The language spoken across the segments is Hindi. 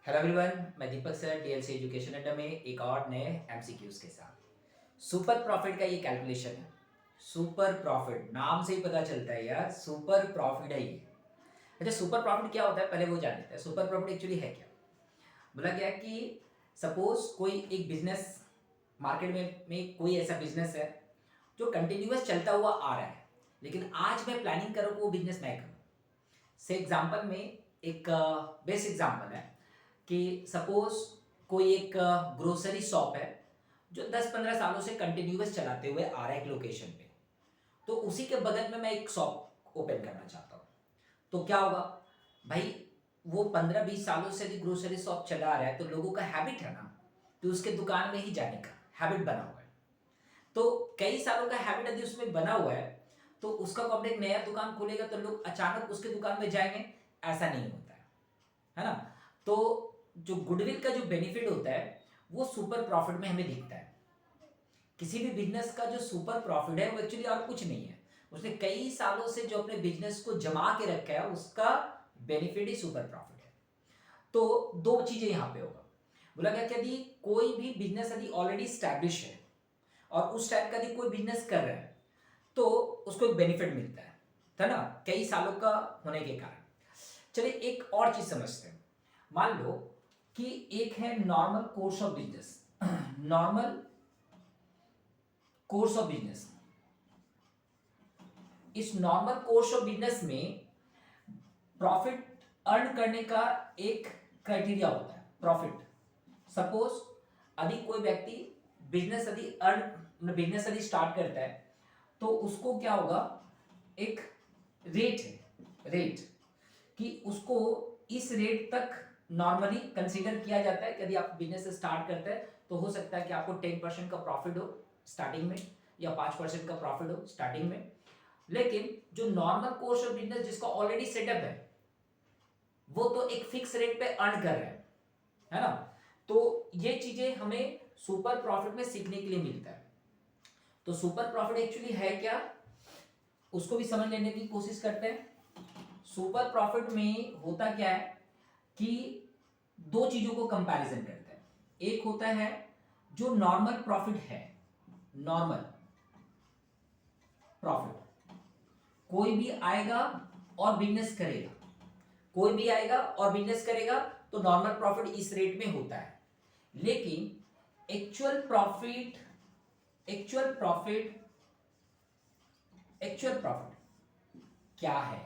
हेलो एवरीवन, मैं दीपक सर डीएलसी एजुकेशन अड्डा में एक और नए एमसीक्यूज के साथ। सुपर प्रॉफिट का ये कैलकुलेशन है। सुपर प्रॉफिट नाम से ही पता चलता है यार, सुपर प्रॉफिट है ये। अच्छा, सुपर प्रॉफिट क्या होता है पहले वो जान लेते हैं। सुपर प्रॉफिट एक्चुअली है क्या? बोला गया कि सपोज कोई एक बिजनेस मार्केट में कोई ऐसा बिजनेस है जो कंटिन्यूअस चलता हुआ आ रहा है, लेकिन आज मैं प्लानिंग करूँ कि वो बिजनेस मैं करूँ। से एग्जांपल में एक बेस्ट एग्जांपल है कि सपोज कोई एक ग्रोसरी शॉप है जो 10-15 सालों से कंटिन्यूअस चलाते हुए आ रहा है एक लोकेशन पे। तो उसी के बगल में मैं एक शॉप ओपन करना चाहता हूँ। तो क्या होगा भाई, वो 15-20 सालों से यदि ग्रोसरी शॉप चला आ रहा है तो लोगों का हैबिट है ना, तो उसके दुकान में ही जाने का हैबिट बना हुआ है। तो कई सालों का हैबिट यदि उसमें बना हुआ है तो उसका कब एक नया दुकान खोलेगा तो लोग अचानक उसके दुकान में जाएंगे, ऐसा नहीं होता है ना। तो जो गुडविल का जो बेनिफिट होता है वो सुपर प्रॉफिट में हमें दिखता है। किसी भी बिजनेस का जो सुपर प्रॉफिट है वो एक्चुअली और कुछ नहीं है, उसने कई सालों से जो अपने बिजनेस को जमा के रखा है उसका बेनिफिट ही सुपर प्रॉफिट है। तो दो चीजें यहां पे होगा। बोला गया कि यदि कोई भी बिजनेस यदि ऑलरेडी स्टैब्लिश है और उस टाइप का यदि कोई बिजनेस कर रहा है तो उसको एक बेनिफिट मिलता है ना, कई सालों का होने के कारण। चलिए एक और चीज समझते हैं। मान लो कि एक है normal course of business. Normal course of business, इस नॉर्मल कोर्स ऑफ बिजनेस में प्रॉफिट अर्न करने का एक क्राइटेरिया होता है, प्रॉफिट। सपोज यदि कोई व्यक्ति बिजनेस यदि स्टार्ट करता है तो उसको क्या होगा, एक रेट है, रेट कि उसको इस रेट तक नॉर्मली कंसीडर किया जाता है कि यदि आप बिजनेस स्टार्ट करते हैं तो हो सकता है कि आपको 10% का प्रॉफिट हो स्टार्टिंग में या 5% का प्रॉफिट हो स्टार्टिंग में। लेकिन जो नॉर्मल कोर्स ऑफ बिजनेस जिसका ऑलरेडी सेटअप है वो तो एक फिक्स रेट पे अर्न कर रहे हैं, है ना। तो ये चीजें हमें सुपर प्रॉफिट में सीखने के लिए मिलता है। तो सुपर प्रॉफिट एक्चुअली है क्या, उसको भी समझ लेने की कोशिश करते हैं। सुपर प्रॉफिट में होता क्या है कि दो चीजों को कंपैरिजन करते हैं। एक होता है जो नॉर्मल प्रॉफिट है, नॉर्मल प्रॉफिट कोई भी आएगा और बिजनेस करेगा, कोई भी आएगा और बिजनेस करेगा तो नॉर्मल प्रॉफिट इस रेट में होता है। लेकिन actual profit, actual profit, actual profit क्या है,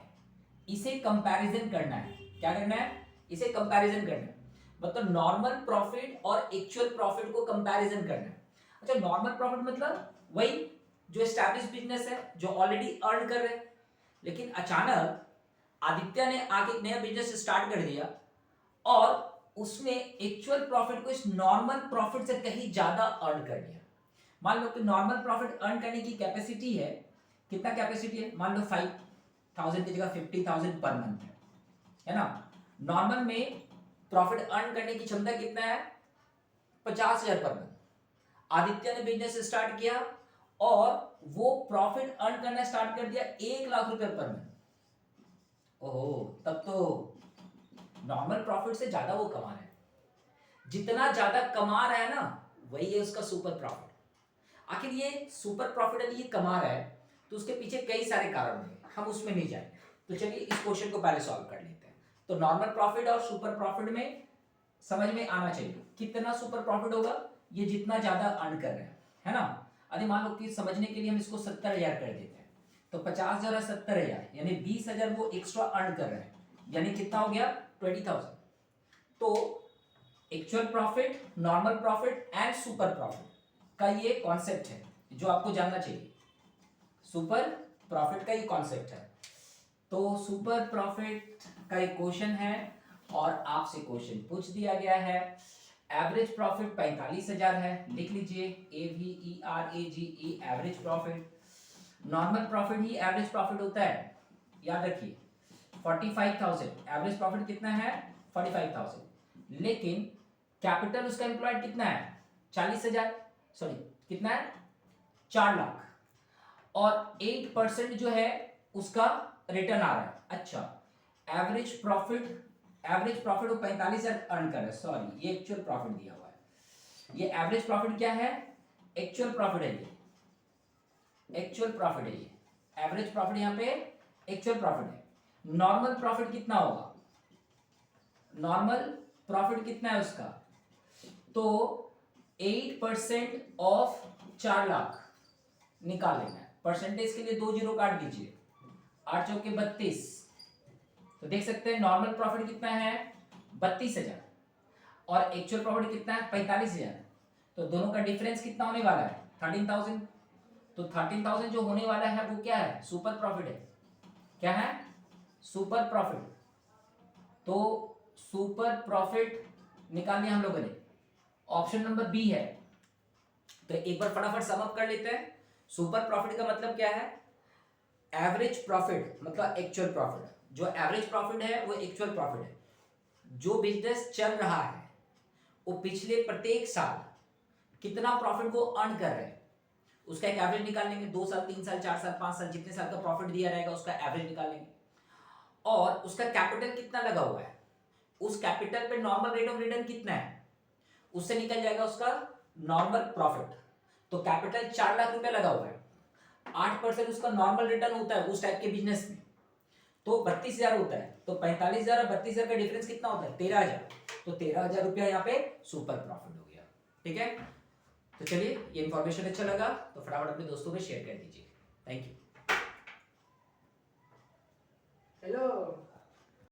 इसे कंपैरिजन करना है। क्या करना है, इसे कंपैरिजन करना है। मतलब नॉर्मल प्रॉफिट और एक्चुअल प्रॉफिट को कंपैरिजन करना है। अच्छा, नॉर्मल प्रॉफिट मतलब वही जो एस्टैब्लिश बिजनेस है जो ऑलरेडी अर्न कर रहे हैं, लेकिन अचानक आदित्य ने आके एक नया बिजनेस स्टार्ट कर दिया और उसने एक्चुअल प्रॉफिट को इस नॉर्मल प्रॉफिट से कहीं ज्यादा अर्न कर लिया। मान लो कि नॉर्मल प्रॉफिट अर्न करने की कैपेसिटी है, कितना कैपेसिटी है, मान लो 5,000 की जगह 50,000 पर मंथ है ना। नॉर्मल में प्रॉफिट अर्न करने की क्षमता कितना है, 50,000 पर मंथ। आदित्य ने बिजनेस स्टार्ट किया और वो प्रॉफिट अर्न करना स्टार्ट कर दिया 1 लाख रुपए पर मंथ। ओहो, तब तो नॉर्मल प्रॉफिट से ज्यादा वो कमा रहा है। जितना ज्यादा कमा रहा है ना वही है उसका सुपर प्रॉफिट। आखिर ये सुपर प्रॉफिट यदि ये कमा रहा है तो उसके पीछे कई सारे कारण होंगे, हम उसमें नहीं जाएंगे। तो चलिए इस क्वेश्चन को पहले सॉल्व कर लेते हैं। तो नॉर्मल प्रॉफिट और सुपर प्रॉफिट में समझ में आना चाहिए कितना सुपर प्रॉफिट होगा, ये जितना ज्यादा अर्न कर रहे हैं, है ना। अरे मान लो कि समझने के लिए हम इसको 70,000 कर देते हैं तो 50,000 और 70,000 यानी 20,000 वो एक्स्ट्रा अर्न कर रहे हैं, यानी कितना हो गया 20,000। तो actual profit, normal profit and super profit का ये कॉन्सेप्ट है जो आपको जानना चाहिए। सुपर प्रॉफिट का ये कॉन्सेप्ट है। तो सुपर प्रॉफिट का एक क्वेश्चन है और आपसे क्वेश्चन पूछ दिया गया है। एवरेज प्रॉफिट 45,000 है, लिख लीजिए AVERAGE average profit. Normal profit ही एवरेज प्रॉफिट होता है, याद रखिए। 45,000 एवरेज प्रॉफिट कितना है, 45,000। लेकिन कैपिटल उसका एम्प्लॉयड कितना है, 40,000, सॉरी कितना है, 4 लाख। और 8% जो है उसका रिटर्न आ रहा है। अच्छा, एवरेज प्रॉफिट एवरेज प्रॉफिट वो 45,000 अर्न कर रहा है, सॉरी ये एक्चुअल प्रॉफिट दिया हुआ है। ये एवरेज प्रॉफिट क्या है, एक्चुअल प्रॉफिट है, ये एक्चुअल प्रॉफिट है, ये एवरेज प्रॉफिट यहाँ पे एक्चुअल प्रॉफिट है। नॉर्मल प्रॉफिट कितना होगा, नॉर्मल प्रॉफिट कितना है उसका, तो 8% ऑफ 4 लाख निकाल लेना है। परसेंटेज के लिए 2 जीरो काट दीजिए, 8 चौके 32, तो देख सकते हैं नॉर्मल प्रॉफिट कितना है 32,000 और एक्चुअल प्रॉफिट कितना है 45,000। तो दोनों का डिफरेंस कितना होने वाला है 13,000। तो 13,000 जो होने वाला है वो क्या है, सुपर प्रॉफिट है। क्या है, सुपर प्रॉफिट। तो सुपर प्रॉफिट निकालने हम लोगों ने, ऑप्शन नंबर बी है। तो एक बार फटाफट सम अप कर लेते हैं। सुपर प्रॉफिट का मतलब क्या है, एवरेज प्रॉफिट मतलब एक्चुअल प्रॉफिट। जो एवरेज प्रॉफिट है वो एक्चुअल प्रॉफिट है। जो बिजनेस चल रहा है वो पिछले प्रत्येक साल कितना प्रॉफिट वो अर्न कर रहे हैं उसका एक एवरेज निकाल लेंगे। 2 साल 3 साल 4 साल 5 साल जितने साल का प्रॉफिट दिया रहेगा उसका एवरेज निकाल लेंगे। और उसका कैपिटल कितना लगा हुआ है, उस कैपिटल पे नॉर्मल रेट ऑफ रिटर्न कितना है, उससे निकल जाएगा उसका नॉर्मल प्रॉफिट। तो कैपिटल 4 लाख रुपए लगा हुआ है, 8% उसका नॉर्मल रिटर्न होता है उस टाइप के बिजनेस में, तो 32,000 होता है। तो 45,000 और 32,000 का डिफरेंस कितना होता है 13,000। तो 13,000 रुपया यहाँ पे सुपर प्रॉफिट हो गया। ठीक है, तो चलिए ये इंफॉर्मेशन अच्छा लगा तो फटाफट अपने दोस्तों में शेयर कर दीजिए। Thank you. हेलो।